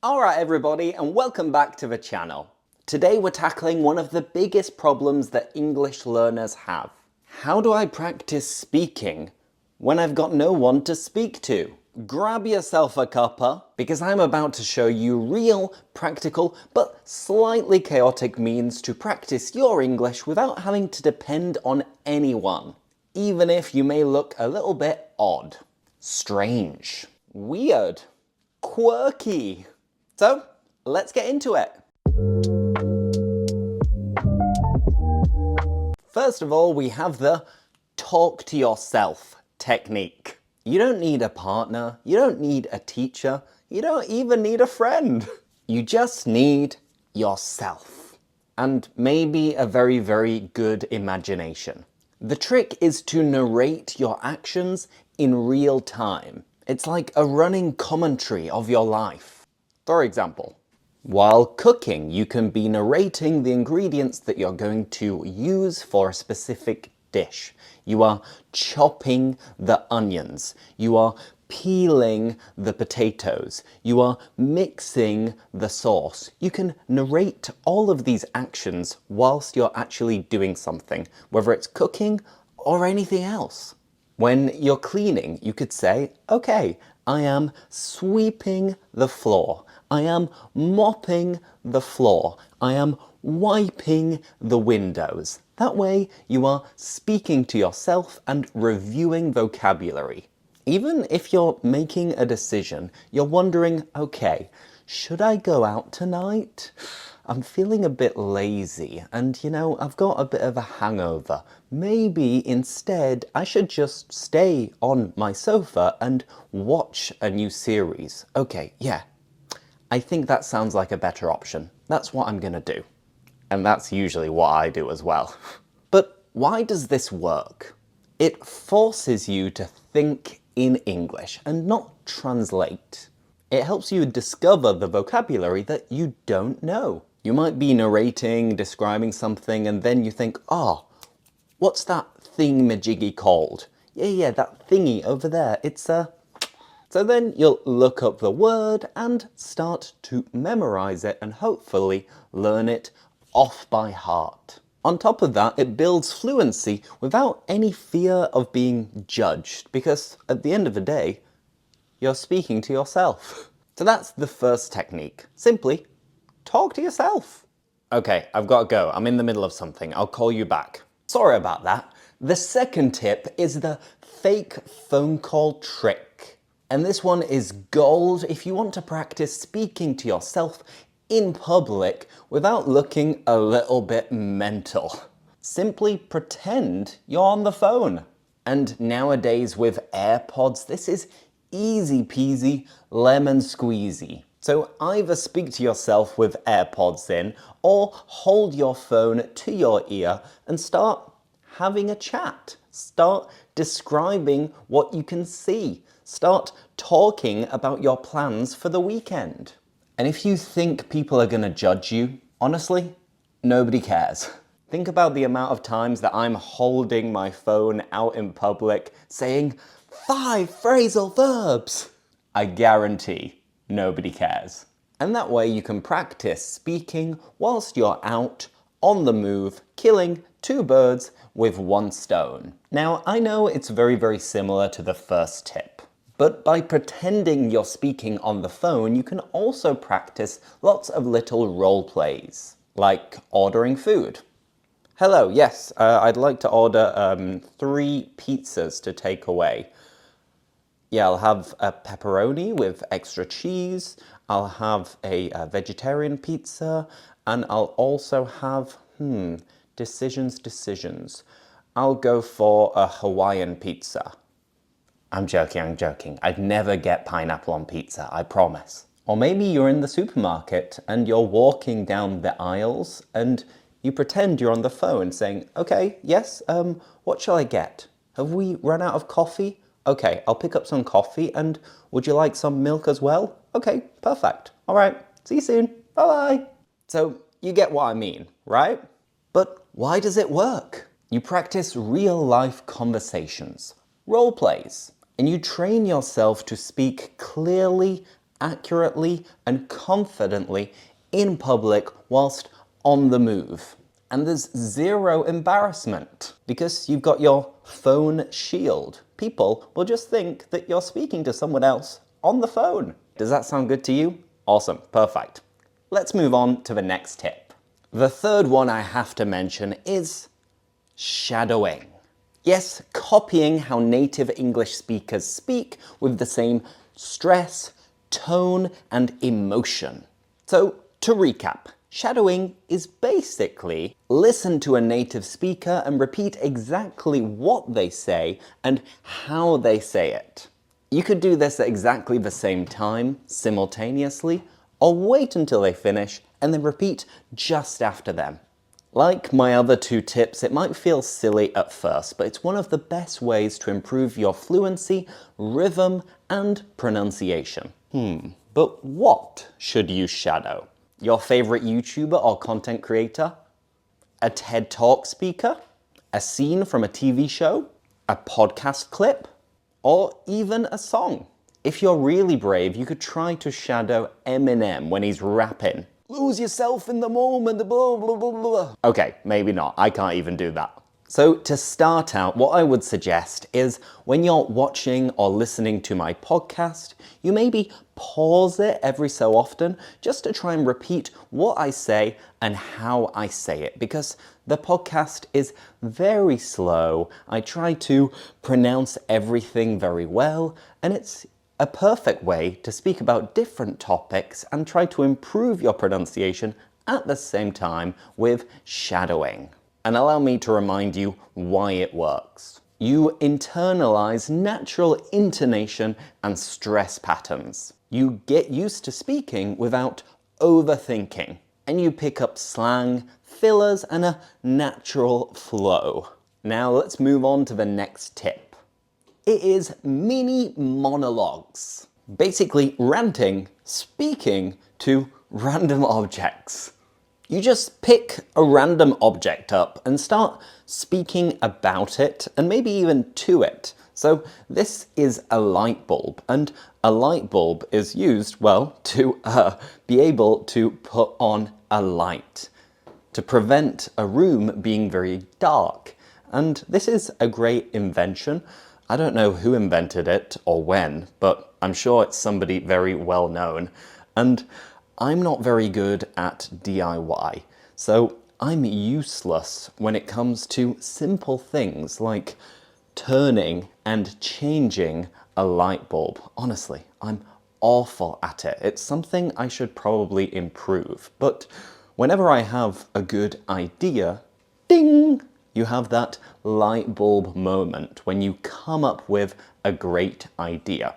Alright everybody, and welcome back to the channel. Today we're tackling one of the biggest problems that English learners have. How do I practice speaking when I've got no one to speak to? Grab yourself a cuppa, because I'm about to show you real, practical, but slightly chaotic means to practice your English without having to depend on anyone, even if you may look a little bit odd, strange, weird, quirky. So, let's get into it. First of all, we have the talk to yourself technique. You don't need a partner, you don't need a teacher, you don't even need a friend. You just need yourself. And maybe a very, very good imagination. The trick is to narrate your actions in real time. It's like a running commentary of your life. For example, while cooking, you can be narrating the ingredients that you're going to use for a specific dish. You are chopping the onions. You are peeling the potatoes. You are mixing the sauce. You can narrate all of these actions whilst you're actually doing something, whether it's cooking or anything else. When you're cleaning, you could say, okay, I am sweeping the floor. I am mopping the floor. I am wiping the windows. That way you are speaking to yourself and reviewing vocabulary. Even if you're making a decision, you're wondering, okay, should I go out tonight? I'm feeling a bit lazy and, I've got a bit of a hangover. Maybe instead I should just stay on my sofa and watch a new series. Okay, yeah, I think that sounds like a better option. That's what I'm gonna do. And that's usually what I do as well. But why does this work? It forces you to think in English and not translate. It helps you discover the vocabulary that you don't know. You might be narrating, describing something, and then you think, what's that thingamajiggy called? Yeah, that thingy over there. It's a... So then you'll look up the word and start to memorize it and hopefully learn it off by heart. On top of that, it builds fluency without any fear of being judged, because at the end of the day, you're speaking to yourself. So that's the first technique. Simply talk to yourself. Okay, I've got to go. I'm in the middle of something. I'll call you back. Sorry about that. The second tip is the fake phone call trick. And this one is gold if you want to practice speaking to yourself in public without looking a little bit mental. Simply pretend you're on the phone. And nowadays with AirPods, this is easy peasy, lemon squeezy. So either speak to yourself with AirPods in or hold your phone to your ear and start having a chat. Start describing what you can see. Start talking about your plans for the weekend. And if you think people are going to judge you, honestly, nobody cares. Think about the amount of times that I'm holding my phone out in public saying 5 phrasal verbs. I guarantee nobody cares. And that way you can practice speaking whilst you're out, on the move, killing 2 birds with 1 stone. Now, I know it's very, very similar to the first tip, but by pretending you're speaking on the phone, you can also practice lots of little role plays, like ordering food. Hello, yes, I'd like to order 3 pizzas to take away. Yeah, I'll have a pepperoni with extra cheese, I'll have a vegetarian pizza, and I'll also have, decisions. I'll go for a Hawaiian pizza. I'm joking. I'd never get pineapple on pizza, I promise. Or maybe you're in the supermarket and you're walking down the aisles and you pretend you're on the phone saying, okay, yes, what shall I get? Have we run out of coffee? Okay, I'll pick up some coffee, and would you like some milk as well? Okay, perfect. All right, see you soon. Bye-bye. So you get what I mean, right? But why does it work? You practice real-life conversations, role plays, and you train yourself to speak clearly accurately and confidently in public whilst on the move. And there's zero embarrassment because you've got your phone shield. People will just think that you're speaking to someone else on the phone. Does that sound good to you? Awesome, perfect. Let's move on to the next tip. The third one I have to mention is shadowing. Yes, copying how native English speakers speak with the same stress, tone, and emotion. So, to recap, shadowing is basically listen to a native speaker and repeat exactly what they say and how they say it. You could do this at exactly the same time, simultaneously, or wait until they finish and then repeat just after them. Like my other two tips, it might feel silly at first, but it's one of the best ways to improve your fluency, rhythm, and pronunciation. But what should you shadow? Your favorite YouTuber or content creator? A TED Talk speaker? A scene from a TV show? A podcast clip? Or even a song? If you're really brave, you could try to shadow Eminem when he's rapping. Lose yourself in the moment, blah, blah, blah, blah. Okay, maybe not. I can't even do that. So to start out, what I would suggest is when you're watching or listening to my podcast, you maybe pause it every so often just to try and repeat what I say and how I say it, because the podcast is very slow. I try to pronounce everything very well, and it's a perfect way to speak about different topics and try to improve your pronunciation at the same time with shadowing. And allow me to remind you why it works. You internalize natural intonation and stress patterns. You get used to speaking without overthinking, and you pick up slang, fillers, and a natural flow. Now let's move on to the next tip. It is mini monologues. Basically ranting, speaking to random objects. You just pick a random object up and start speaking about it and maybe even to it. So this is a light bulb, and a light bulb is used, well, to be able to put on a light, to prevent a room being very dark. And this is a great invention. I don't know who invented it or when, but I'm sure it's somebody very well known. And I'm not very good at DIY, so I'm useless when it comes to simple things like turning and changing a light bulb. Honestly, I'm awful at it. It's something I should probably improve. But whenever I have a good idea, ding! You have that light bulb moment when you come up with a great idea.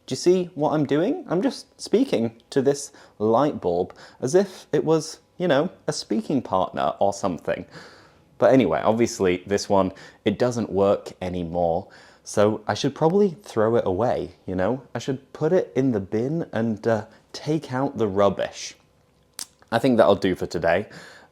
Do you see what I'm doing? I'm just speaking to this light bulb as if it was, you know, a speaking partner or something. But anyway, obviously this one, it doesn't work anymore. So I should probably throw it away, you know? I should put it in the bin and take out the rubbish. I think that'll do for today.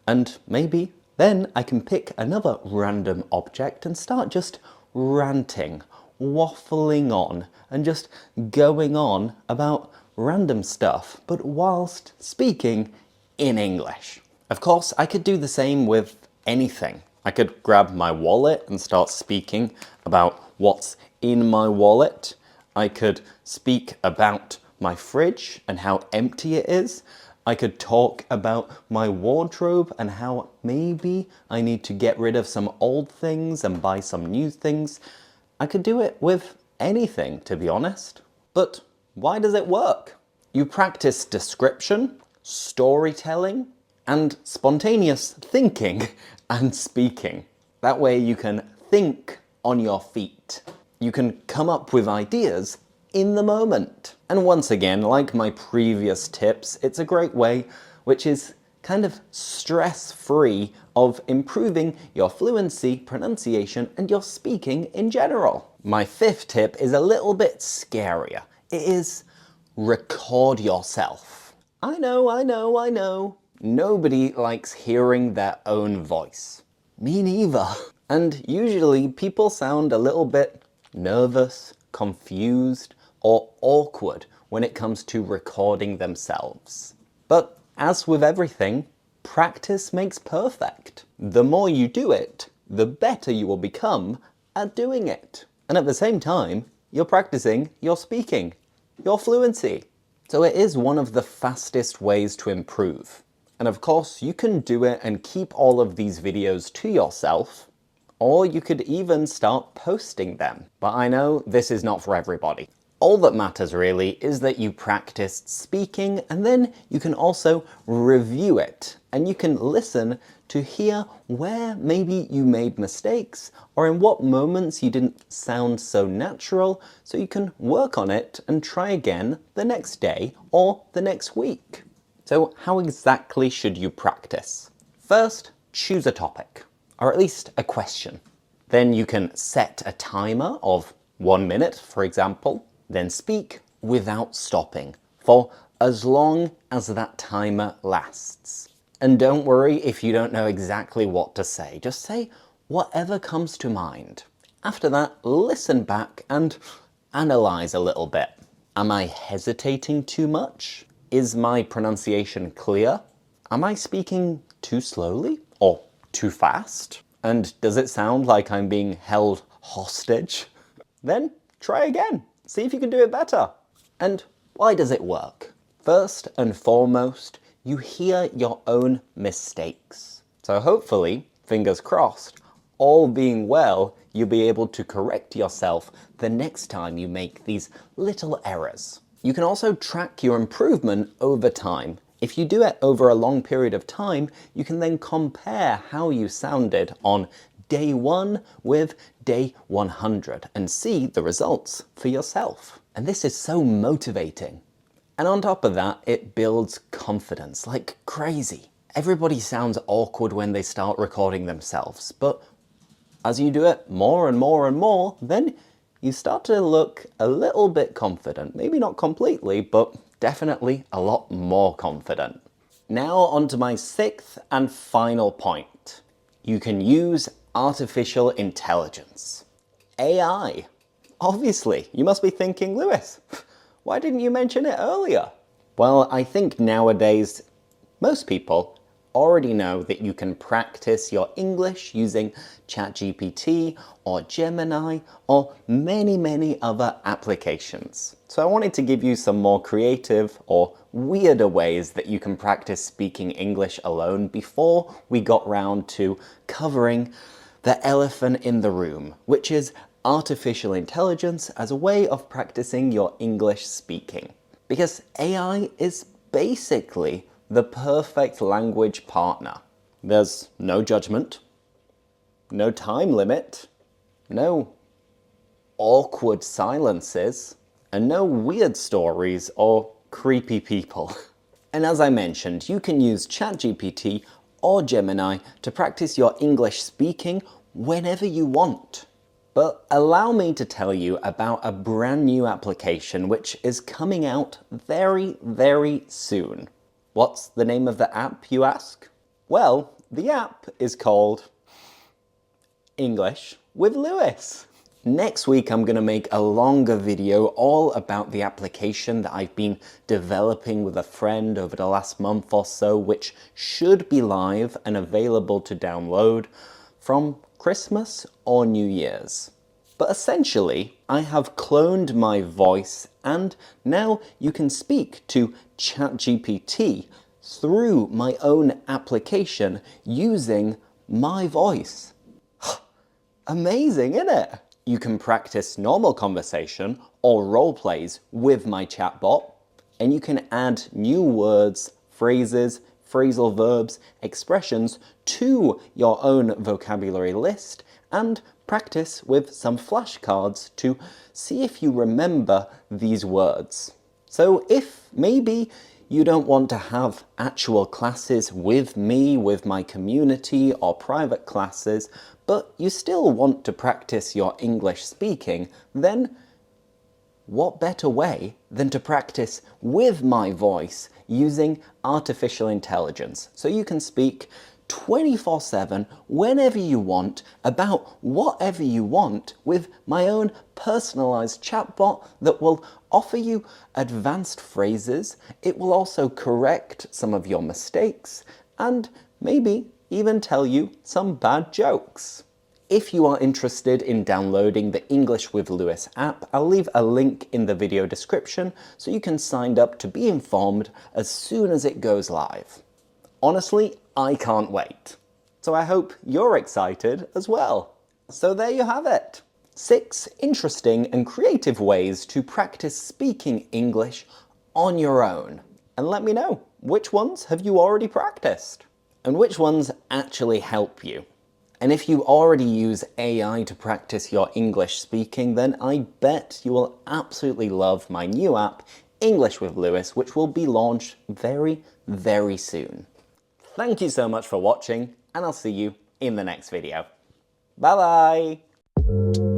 And maybe then I can pick another random object and start just ranting, waffling on, and just going on about random stuff, but whilst speaking in English. Of course, I could do the same with anything. I could grab my wallet and start speaking about what's in my wallet. I could speak about my fridge and how empty it is. I could talk about my wardrobe and how maybe I need to get rid of some old things and buy some new things. I could do it with anything, to be honest. But why does it work? You practice description, storytelling, and spontaneous thinking and speaking. That way you can think on your feet. You can come up with ideas in the moment. And once again, like my previous tips, it's a great way which is kind of stress-free of improving your fluency, pronunciation, and your speaking in general. My fifth tip is a little bit scarier. It is record yourself. I know. Nobody likes hearing their own voice. Me neither. And usually people sound a little bit nervous, confused, or awkward when it comes to recording themselves. But as with everything, practice makes perfect. The more you do it, the better you will become at doing it. And at the same time, you're practicing your speaking, your fluency. So it is one of the fastest ways to improve. And of course, you can do it and keep all of these videos to yourself, or you could even start posting them. But I know this is not for everybody. All that matters really is that you practiced speaking, and then you can also review it and you can listen to hear where maybe you made mistakes or in what moments you didn't sound so natural, so you can work on it and try again the next day or the next week. So how exactly should you practice? First, choose a topic, or at least a question. Then you can set a timer of 1 minute, for example. Then speak without stopping for as long as that timer lasts. And don't worry if you don't know exactly what to say. Just say whatever comes to mind. After that, listen back and analyze a little bit. Am I hesitating too much? Is my pronunciation clear? Am I speaking too slowly or too fast? And does it sound like I'm being held hostage? Then try again. See if you can do it better. And why does it work? First and foremost, you hear your own mistakes. So hopefully, fingers crossed, all being well, you'll be able to correct yourself the next time you make these little errors. You can also track your improvement over time. If you do it over a long period of time, you can then compare how you sounded on day 1 with day 100 and see the results for yourself. And this is so motivating. And on top of that, it builds confidence like crazy. Everybody sounds awkward when they start recording themselves, but as you do it more and more and more, then you start to look a little bit confident. Maybe not completely, but definitely a lot more confident. Now on to my 6th and final point. You can use artificial intelligence. AI. Obviously, you must be thinking, Lewis, why didn't you mention it earlier? Well, I think nowadays, most people already know that you can practice your English using ChatGPT or Gemini or many other applications. So I wanted to give you some more creative or weirder ways that you can practice speaking English alone before we got round to covering the elephant in the room, which is artificial intelligence as a way of practicing your English speaking. Because AI is basically the perfect language partner. There's no judgment, no time limit, no awkward silences, and no weird stories or creepy people. And as I mentioned, you can use ChatGPT or Gemini to practice your English speaking whenever you want. But allow me to tell you about a brand new application which is coming out very soon. What's the name of the app, you ask? Well, the app is called English with Lewis. Next week, I'm going to make a longer video all about the application that I've been developing with a friend over the last month or so, which should be live and available to download from Christmas or New Year's. But essentially, I have cloned my voice and now you can speak to ChatGPT through my own application using my voice. Amazing, isn't it? You can practice normal conversation or role plays with my chatbot, and you can add new words, phrases, phrasal verbs, expressions to your own vocabulary list and practice with some flashcards to see if you remember these words. So if maybe you don't want to have actual classes with me, with my community or private classes, but you still want to practice your English speaking, then what better way than to practice with my voice using artificial intelligence? So you can speak 24/7, whenever you want, about whatever you want, with my own personalized chatbot that will offer you advanced phrases. It will also correct some of your mistakes and maybe even tell you some bad jokes. If you are interested in downloading the English with Lewis app, I'll leave a link in the video description so you can sign up to be informed as soon as it goes live. Honestly, I can't wait. So I hope you're excited as well. So there you have it. 6 interesting and creative ways to practice speaking English on your own. And let me know, which ones have you already practiced? And which ones actually help you? And if you already use AI to practice your English speaking, then I bet you will absolutely love my new app, English with Lewis, which will be launched very, very soon. Thank you so much for watching, and I'll see you in the next video. Bye bye!